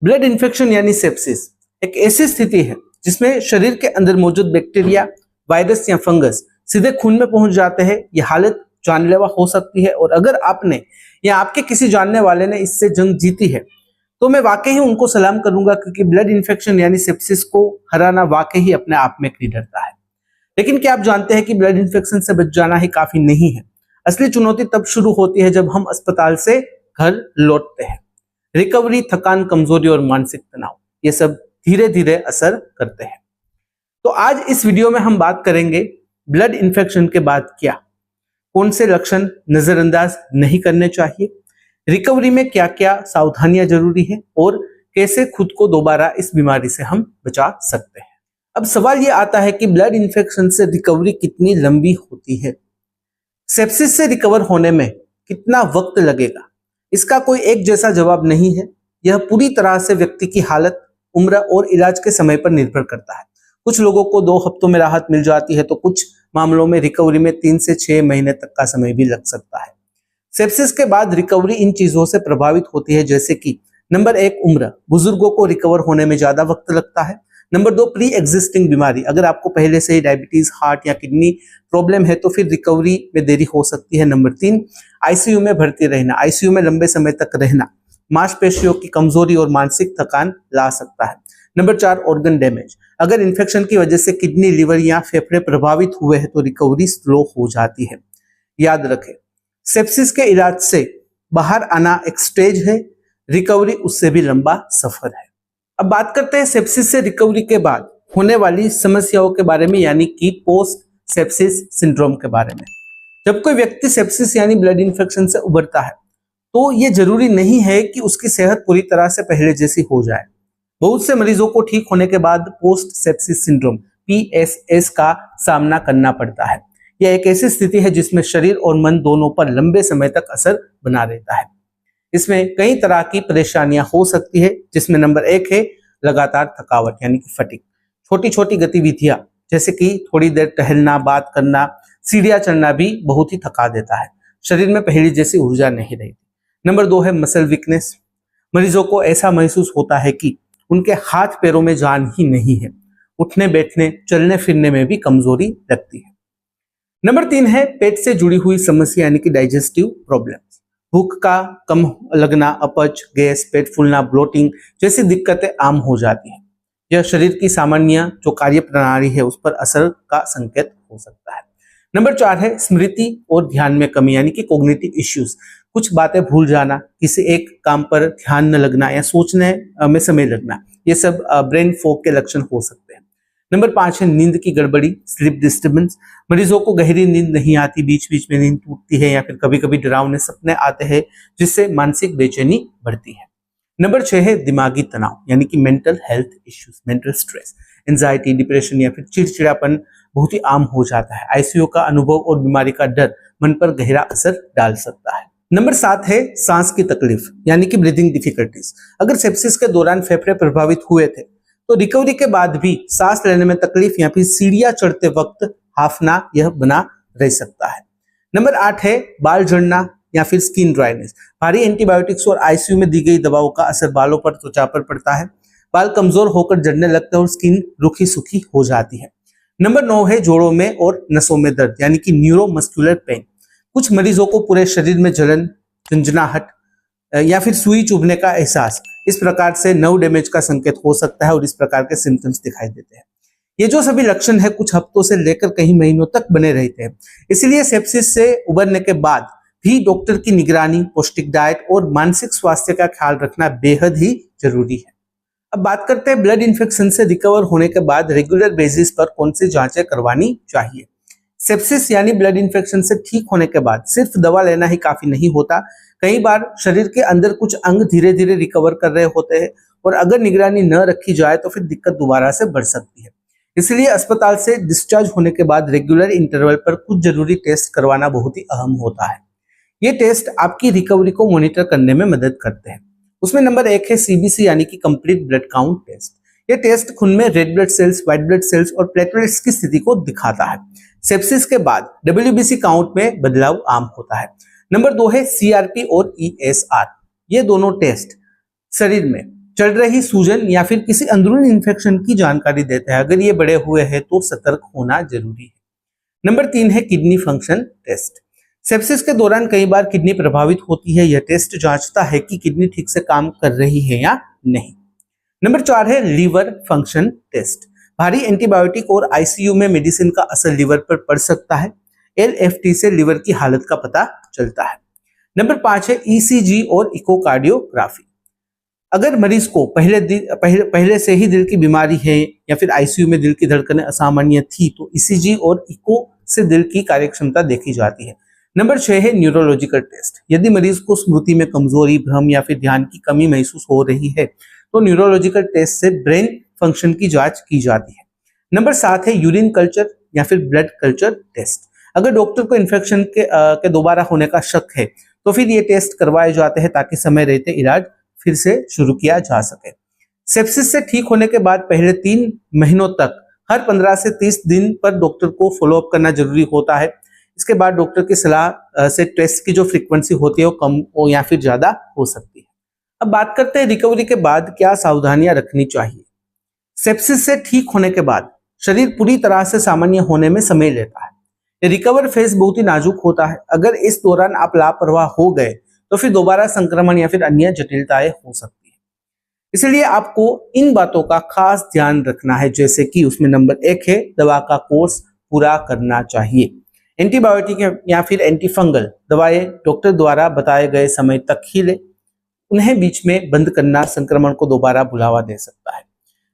Blood infection यानी sepsis एक ऐसी स्थिति है जिसमें शरीर के अंदर मौजूद बैक्टीरिया, वायरस या फंगस सीधे खून में पहुंच जाते हैं। यह हालत जानलेवा हो सकती है और अगर आपने या आपके किसी जानने वाले ने इससे जंग जीती है तो मैं वाकई ही उनको सलाम करूंगा, क्योंकि ब्लड इन्फेक्शन यानी सेप्सिस को हराना वाकई ही अपने आप में एक निडरता है। लेकिन क्या आप जानते हैं कि ब्लड इन्फेक्शन से बच जाना ही काफी नहीं है। असली चुनौती तब शुरू होती है जब हम अस्पताल से घर लौटते हैं। रिकवरी, थकान, कमजोरी और मानसिक तनाव, ये सब धीरे धीरे असर करते हैं। तो आज इस वीडियो में हम बात करेंगे ब्लड इन्फेक्शन के बाद क्या, कौन से लक्षण नजरअंदाज नहीं करने चाहिए, रिकवरी में क्या क्या सावधानियां जरूरी है और कैसे खुद को दोबारा इस बीमारी से हम बचा सकते हैं। अब सवाल ये आता है कि ब्लड इन्फेक्शन से रिकवरी कितनी लंबी होती है, सेप्सिस से रिकवर होने में कितना वक्त लगेगा। इसका कोई एक जैसा जवाब नहीं है। यह पूरी तरह से व्यक्ति की हालत, उम्र और इलाज के समय पर निर्भर करता है। कुछ लोगों को 2 हफ्तों में राहत मिल जाती है तो कुछ मामलों में रिकवरी में 3 से 6 महीने तक का समय भी लग सकता है। सेप्सिस के बाद रिकवरी इन चीजों से प्रभावित होती है, जैसे कि नंबर 1 उम्र, बुजुर्गों को रिकवर होने में ज्यादा वक्त लगता है। नंबर 2 प्री एग्जिस्टिंग बीमारी, अगर आपको पहले से ही डायबिटीज, हार्ट या किडनी प्रॉब्लम है तो फिर रिकवरी में देरी हो सकती है। नंबर 3 आईसीयू में भर्ती रहना, आईसीयू में लंबे समय तक रहना मांसपेशियों की कमजोरी और मानसिक थकान ला सकता है। नंबर 4 ऑर्गन डैमेज, अगर इन्फेक्शन की वजह से किडनी, लिवर या फेफड़े प्रभावित हुए हैं तो रिकवरी स्लो हो जाती है। याद रखें, सेप्सिस के इलाज से बाहर आना एक स्टेज है, रिकवरी उससे भी लंबा सफर है। अब बात करते हैं सेप्सिस से रिकवरी के बाद होने वाली समस्याओं के बारे में, यानी कि पोस्ट सेप्सिस सिंड्रोम के बारे में। जब कोई व्यक्ति सेप्सिस यानी ब्लड इन्फेक्शन से उबरता है तो यह जरूरी नहीं है कि उसकी सेहत पूरी तरह से पहले जैसी हो जाए। बहुत से मरीजों को ठीक होने के बाद पोस्ट सेप्सिस सिंड्रोम PSS का सामना करना पड़ता है। यह एक ऐसी स्थिति है जिसमें शरीर और मन दोनों पर लंबे समय तक असर बना रहता है। इसमें कई तरह की परेशानियां हो सकती है, जिसमें नंबर 1 है लगातार थकावट यानी कि फटीग। छोटी छोटी गतिविधियां जैसे कि थोड़ी देर टहलना, बात करना, सीढ़ियां चढ़ना भी बहुत ही थका देता है। शरीर में पहले जैसी ऊर्जा नहीं रहती। नंबर 2 है मसल वीकनेस। मरीजों को ऐसा महसूस होता है कि उनके हाथ पैरों में जान ही नहीं है। उठने बैठने, चलने फिरने में भी कमजोरी लगती है। नंबर 3 है पेट से जुड़ी हुई समस्या यानी कि डाइजेस्टिव प्रॉब्लम्स। भूख का कम लगना, अपच, गैस, पेट फूलना, ब्लोटिंग जैसी दिक्कतें आम हो जाती है। यह शरीर की सामान्य जो कार्य प्रणाली है उस पर असर का संकेत हो सकता है। नंबर 4 है स्मृति और ध्यान में कमी यानी कि कॉग्निटिव इश्यूज। कुछ बातें भूल जाना, किसी एक काम पर ध्यान न लगना या सोचने में समय लगना, ये सब ब्रेन फॉग के लक्षण हो सकते हैं। नंबर 5 है नींद की गड़बड़ी, स्लीप डिस्टर्बेंस। मरीजों को गहरी नींद नहीं आती, बीच बीच में नींद टूटती है या फिर कभी कभी डरावने सपने आते हैं जिससे मानसिक बेचैनी बढ़ती है। नंबर 6 है दिमागी तनाव यानी कि mental health issues, mental stress, anxiety, depression या फिर चिड़चिड़ापन बहुत ही आम हो जाता है। आईसीयू का अनुभव और बीमारी का डर मन पर गहरा असर डाल सकता है। नंबर 7 है सांस की तकलीफ यानी कि ब्रीदिंग डिफिकल्टीज। अगर सेप्सिस के दौरान फेफड़े प्रभावित हुए थे तो रिकवरी के बाद भी सांस लेने में तकलीफ या फिर सीढ़ियां चढ़ते वक्त हाफना यह बना रह सकता है। नंबर 8 है बाल झड़ना या फिर स्किन ड्राइनेस। भारी एंटीबायोटिक्स और आईसीयू में दी गई दवाओं का असर बालों पर, त्वचा पर पड़ता है। बाल कमजोर होकर झड़ने लगते हैं और स्किन रूखी सूखी हो जाती है। नंबर 9 है जोड़ों में और नसों में दर्द यानी कि न्यूरोमस्कुलर पेन। कुछ मरीजों को पूरे शरीर में जलन, झंझनाहट या फिर सुई चुभने का एहसास, इस प्रकार से नर्व डैमेज का संकेत हो सकता है और इस प्रकार के सिम्टम्स दिखाई देते हैं। ये जो सभी लक्षण है कुछ हफ्तों से लेकर कई महीनों तक बने रहते हैं। इसलिए सेप्सिस से उबरने के बाद भी डॉक्टर की निगरानी, पौष्टिक डाइट और मानसिक स्वास्थ्य का ख्याल रखना बेहद ही जरूरी है। अब बात करते हैं ब्लड इन्फेक्शन से रिकवर होने के बाद रेगुलर बेसिस पर कौन सी जांचें करवानी चाहिए। सेप्सिस यानी ब्लड इन्फेक्शन से ठीक होने के बाद सिर्फ दवा लेना ही काफी नहीं होता। कई बार शरीर के अंदर कुछ अंग धीरे धीरे रिकवर कर रहे होते हैं और अगर निगरानी न रखी जाए तो फिर दिक्कत दोबारा से बढ़ सकती है। इसलिए अस्पताल से डिस्चार्ज होने के बाद रेगुलर इंटरवल पर कुछ जरूरी टेस्ट करवाना बहुत ही अहम होता है। ये टेस्ट आपकी रिकवरी को मॉनिटर करने में मदद करते हैं। उसमें नंबर 1 है CBC यानी कि कंप्लीट ब्लड काउंट टेस्ट। ये टेस्ट खून में red blood cells, white blood cells और प्लेटलेट्स की स्थिति को दिखाता है। सेप्सिस के बाद WBC काउंट में बदलाव आम होता है। नंबर 2 है CRP और ESR। ये दोनों टेस्ट शरीर में चल रही सूजन या फिर किसी अंदरूनी इन्फेक्शन की जानकारी देता है। अगर ये बड़े हुए हैं तो सतर्क होना जरूरी है। नंबर 3 है किडनी फंक्शन टेस्ट। सेप्सिस के दौरान कई बार किडनी प्रभावित होती है। यह टेस्ट जांचता है कि किडनी ठीक से काम कर रही है या नहीं। नंबर 4 है लीवर फंक्शन टेस्ट। भारी एंटीबायोटिक और आईसीयू में मेडिसिन का असर लीवर पर पड़ सकता है। एलएफटी से लीवर की हालत का पता चलता है। नंबर 5 है ईसीजी और इकोकार्डियोग्राफी। अगर मरीज को पहले से ही दिल की बीमारी है या फिर आईसीयू में दिल की धड़कनें असामान्य थी तो ईसीजी और इको से दिल की कार्यक्षमता देखी जाती है। नंबर 6 है न्यूरोलॉजिकल टेस्ट। यदि मरीज को स्मृति में कमजोरी, भ्रम या फिर ध्यान की कमी महसूस हो रही है तो न्यूरोलॉजिकल टेस्ट से ब्रेन फंक्शन की जांच की जाती है। नंबर 7 है यूरिन कल्चर या फिर ब्लड कल्चर टेस्ट। अगर डॉक्टर को इन्फेक्शन के दोबारा होने का शक है तो फिर ये टेस्ट करवाए जाते हैं ताकि समय रहते इलाज फिर से शुरू किया जा सके। सेप्सिस से ठीक होने के बाद पहले 3 महीनों तक हर 15 से 30 दिन पर डॉक्टर को फॉलोअप करना जरूरी होता है। इसके बाद डॉक्टर की सलाह से टेस्ट की जो फ्रीक्वेंसी होती है वो कम हो या फिर ज्यादा हो सकती है। अब बात करते हैं रिकवरी के बाद क्या सावधानियां रखनी चाहिए। सेप्सिस से ठीक होने के बाद शरीर पूरी तरह से सामान्य होने में समय लेता है। रिकवर फेज बहुत ही नाजुक होता है। अगर इस दौरान आप लापरवाह हो गए तो फिर दोबारा संक्रमण या फिर अन्य जटिलताएं हो सकती है। इसलिए आपको इन बातों का खास ध्यान रखना है, जैसे कि उसमें नंबर 1 है दवा का कोर्स पूरा करना चाहिए। एंटीबायोटिक या फिर एंटीफंगल दवाएं डॉक्टर द्वारा बताए गए समय तक ही ले। उन्हें बीच में बंद करना संक्रमण को दोबारा बुलावा दे सकता है।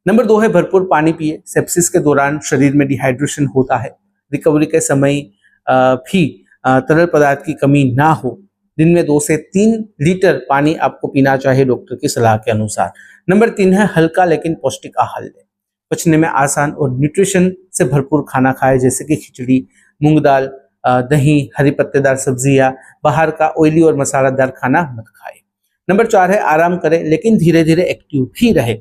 नंबर 2 है भरपूर पानी पिए। सेप्सिस के दौरान शरीर में डिहाइड्रेशन होता है। रिकवरी के समय भी तरल पदार्थ की कमी ना हो। दिन में 2 से 3 लीटर पानी आपको पीना चाहिए डॉक्टर की सलाह के अनुसार। नंबर 3 है हल्का लेकिन पौष्टिक आहार लें। पचने में आसान और न्यूट्रिशन से भरपूर खाना खाएं, जैसे कि खिचड़ी, मूंग दाल, दही, हरी पत्तेदार सब्जियां। बाहर का ऑयली और मसालेदार खाना मत खाएं। नंबर 4 है आराम करें लेकिन धीरे धीरे एक्टिव भी रहे।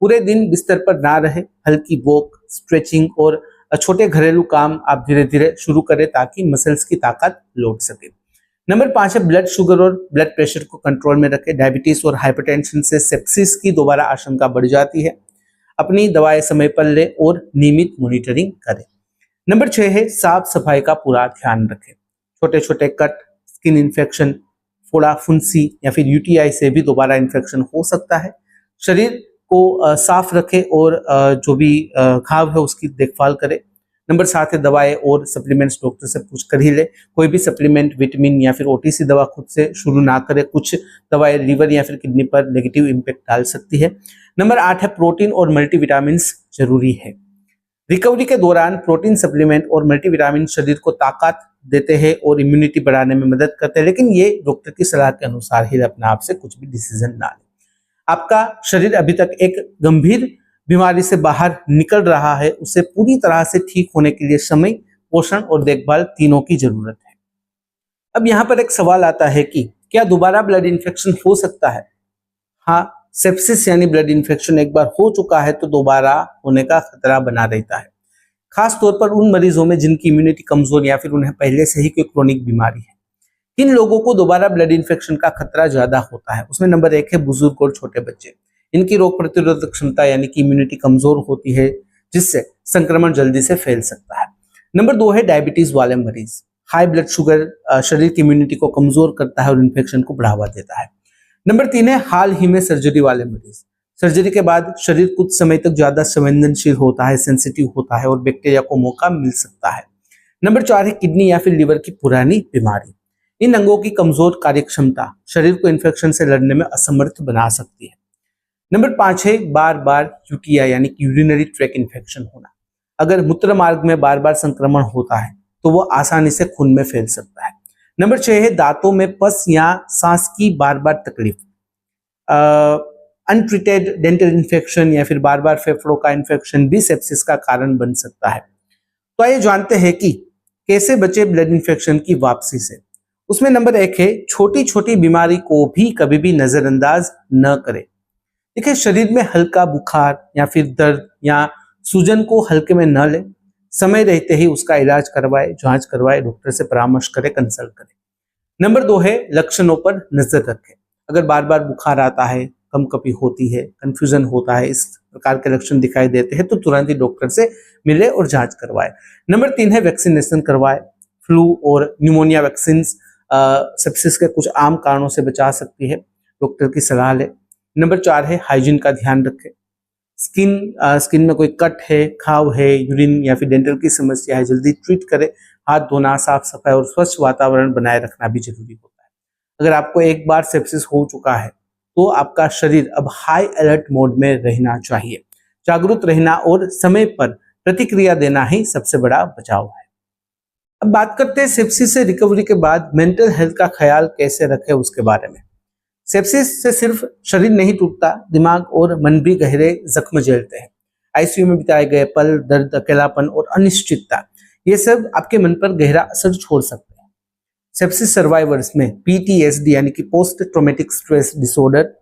पूरे दिन बिस्तर पर ना रहे। हल्की वॉक, स्ट्रेचिंग और छोटे घरेलू काम आप धीरे धीरे शुरू करें ताकि मसल्स की ताकत लौट सके। नंबर 5 है ब्लड शुगर और ब्लड प्रेशर को कंट्रोल में रखें। डायबिटीज और हाइपरटेंशन से सेप्सिस की दोबारा आशंका बढ़ जाती है। अपनी दवाएं समय पर ले और नियमित मॉनिटरिंग करें। नंबर 6 है साफ सफाई का पूरा ध्यान रखें। छोटे छोटे कट, स्किन इन्फेक्शन, फोड़ा, फुंसी या फिर यूटीआई से भी दोबारा इन्फेक्शन हो सकता है। शरीर को साफ रखें और जो भी घाव है उसकी देखभाल करें। नंबर 7 है दवाएं और सप्लीमेंट्स डॉक्टर से पूछ कर ही ले। कोई भी सप्लीमेंट, विटामिन या फिर ओटीसी दवा खुद से शुरू ना करें। कुछ दवाएं लिवर या फिर किडनी पर नेगेटिव इम्पैक्ट डाल सकती है। नंबर 8 है प्रोटीन और मल्टीविटामिन जरूरी है। रिकवरी के दौरान प्रोटीन सप्लीमेंट और मल्टीविटामिन शरीर को ताकत देते हैं और इम्यूनिटी बढ़ाने में मदद करते हैं, लेकिन ये डॉक्टर की सलाह के अनुसार ही अपने आप से कुछ भी डिसीजन ना लें। आपका शरीर अभी तक एक गंभीर बीमारी से बाहर निकल रहा है, उसे पूरी तरह से ठीक होने के लिए समय, पोषण और देखभाल तीनों की जरूरत है। अब यहाँ पर एक सवाल आता है कि क्या दोबारा ब्लड इन्फेक्शन हो सकता है? हाँ, सेप्सिस यानी ब्लड इन्फेक्शन एक बार हो चुका है तो दोबारा होने का खतरा बना रहता है, खास तौर पर उन मरीजों में जिनकी इम्यूनिटी कमजोर या फिर उन्हें पहले से ही कोई क्रोनिक बीमारी है। किन लोगों को दोबारा ब्लड इन्फेक्शन का खतरा ज्यादा होता है? उसमें नंबर 1 है बुजुर्ग और छोटे बच्चे। इनकी रोग प्रतिरोधक क्षमता यानी कि इम्यूनिटी कमजोर होती है, जिससे संक्रमण जल्दी से फैल सकता है। नंबर 2 है डायबिटीज वाले मरीज। हाई ब्लड शुगर शरीर की इम्यूनिटी को कमजोर करता है और इन्फेक्शन को बढ़ावा देता है। नंबर 3 है हाल ही में सर्जरी वाले मरीज। सर्जरी के बाद शरीर कुछ समय तक ज्यादा संवेदनशील होता है, सेंसिटिव होता है और बैक्टीरिया को मौका मिल सकता है। नंबर 4 है किडनी या फिर लिवर की पुरानी बीमारी। इन अंगों की कमजोर कार्यक्षमता शरीर को इन्फेक्शन से लड़ने में असमर्थ बना सकती है। नंबर 5 है बार बार यूटीआई यानी कि यूरिनरी ट्रैक इन्फेक्शन होना। अगर मूत्र मार्ग में बार बार संक्रमण होता है तो वो आसानी से खून में फैल सकता है। नंबर 6 है दांतों में पस या सांस की बार बार तकलीफ। अनट्रीटेड डेंटल इन्फेक्शन या फिर बार बार फेफड़ों का इन्फेक्शन भी सेप्सिस का कारण बन सकता है। तो आइए जानते हैं कि कैसे बचे ब्लड इन्फेक्शन की वापसी से। उसमें नंबर 1 है छोटी छोटी बीमारी को भी कभी भी नजरअंदाज न करें। देखिए, शरीर में हल्का बुखार या फिर दर्द या सूजन को हल्के में न लें। समय रहते ही उसका इलाज करवाए, जांच करवाए, डॉक्टर से परामर्श करें, कंसल्ट करें। नंबर 2 है लक्षणों पर नजर रखें। अगर बार बार बुखार आता है, कम कपी होती है, कंफ्यूजन होता है, इस प्रकार के लक्षण दिखाई देते हैं तो तुरंत ही डॉक्टर से मिले और जांच करवाए। नंबर 3 है वैक्सीनेशन करवाए। फ्लू और न्यूमोनिया वैक्सीन सेप्सिस के कुछ आम कारणों से बचा सकती है, डॉक्टर की सलाह ले। नंबर 4 है हाइजीन का ध्यान रखें। स्किन में कोई कट है, घाव है, यूरिन या फिर डेंटल की समस्या है, जल्दी ट्रीट करें। हाथ धोना, साफ सफाई और स्वच्छ वातावरण बनाए रखना भी जरूरी होता है। अगर आपको एक बार सेप्सिस हो चुका है तो आपका शरीर अब हाई अलर्ट मोड में रहना चाहिए। जागरूक रहना और समय पर प्रतिक्रिया देना ही सबसे बड़ा बचाव है। अब बात करते हैं सेप्सिस से रिकवरी के बाद मेंटल हेल्थ का ख्याल कैसे रखें उसके बारे में। सेप्सिस से सिर्फ शरीर नहीं टूटता, दिमाग और मन भी गहरे जख्म झेलते हैं। आईसीयू में बिताए गए पल, दर्द, अकेलापन और अनिश्चितता, ये सब आपके मन पर गहरा असर छोड़ सकते हैं। सेप्सिस सर्वाइवर्स में पीटीएसडी यानी कि post traumatic stress disorder,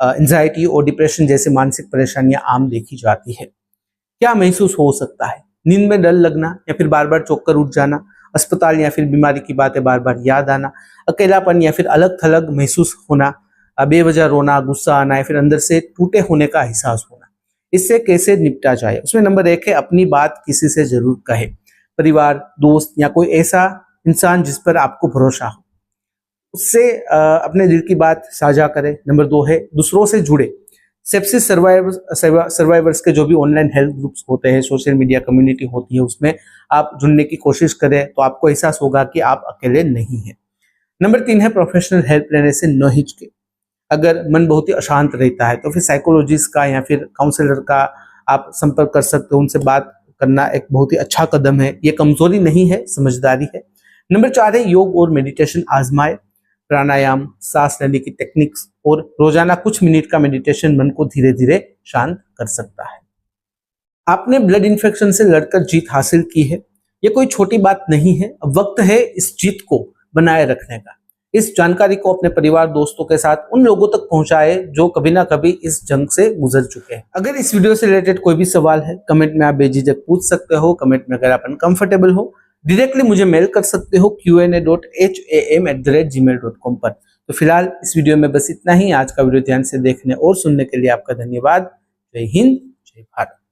anxiety और डिप्रेशन जैसे मानसिक परेशानियां आम देखी जाती है। क्या महसूस हो सकता है? नींद में डर लगना या फिर बार बार चौंक कर उठ जाना, अस्पताल या फिर बीमारी की बातें बार बार याद आना, अकेलापन या फिर अलग थलग महसूस होना, बेवजह रोना, गुस्सा आना या फिर अंदर से टूटे होने का एहसास होना। इससे कैसे निपटा जाए? उसमें नंबर 1 है अपनी बात किसी से जरूर कहे। परिवार, दोस्त या कोई ऐसा इंसान जिस पर आपको भरोसा हो, उससे अपने दिल की बात साझा करें। नंबर 2 है दूसरों से जुड़े। सेप्सिस सर्वाइवर्स के जो भी ऑनलाइन हेल्थ ग्रुप्स होते हैं, सोशल मीडिया कम्युनिटी होती है, उसमें आप जुड़ने की कोशिश करें तो आपको एहसास होगा कि आप अकेले नहीं हैं। नंबर 3 है प्रोफेशनल हेल्प लेने से न हिचके। अगर मन बहुत ही अशांत रहता है तो फिर साइकोलॉजिस्ट का या फिर काउंसलर का आप संपर्क कर सकते हो। उनसे बात करना एक बहुत ही अच्छा कदम है, ये कमजोरी नहीं है, समझदारी है। नंबर 4 है योग और मेडिटेशन आजमाए। प्राणायाम, सांस लेने की टेक्निक्स और रोजाना कुछ मिनट का मेडिटेशन मन को धीरे धीरे शांत कर सकता है। आपने ब्लड इन्फेक्शन से लड़कर जीत हासिल की है, ये कोई छोटी बात नहीं है। अब वक्त है इस जीत को बनाए रखने का। इस जानकारी को अपने परिवार, दोस्तों के साथ उन लोगों तक पहुंचाए जो कभी ना कभी इस जंग से गुजर चुके हैं। अगर इस वीडियो से रिलेटेड कोई भी सवाल है, कमेंट में आप बेझिझक पूछ सकते हो। कमेंट में अगर आप अनकंफर्टेबल हो, डायरेक्टली मुझे मेल कर सकते हो qa.ham@gmail.com पर। तो फिलहाल इस वीडियो में बस इतना ही। आज का वीडियो ध्यान से देखने और सुनने के लिए आपका धन्यवाद। जय हिंद, जय भारत।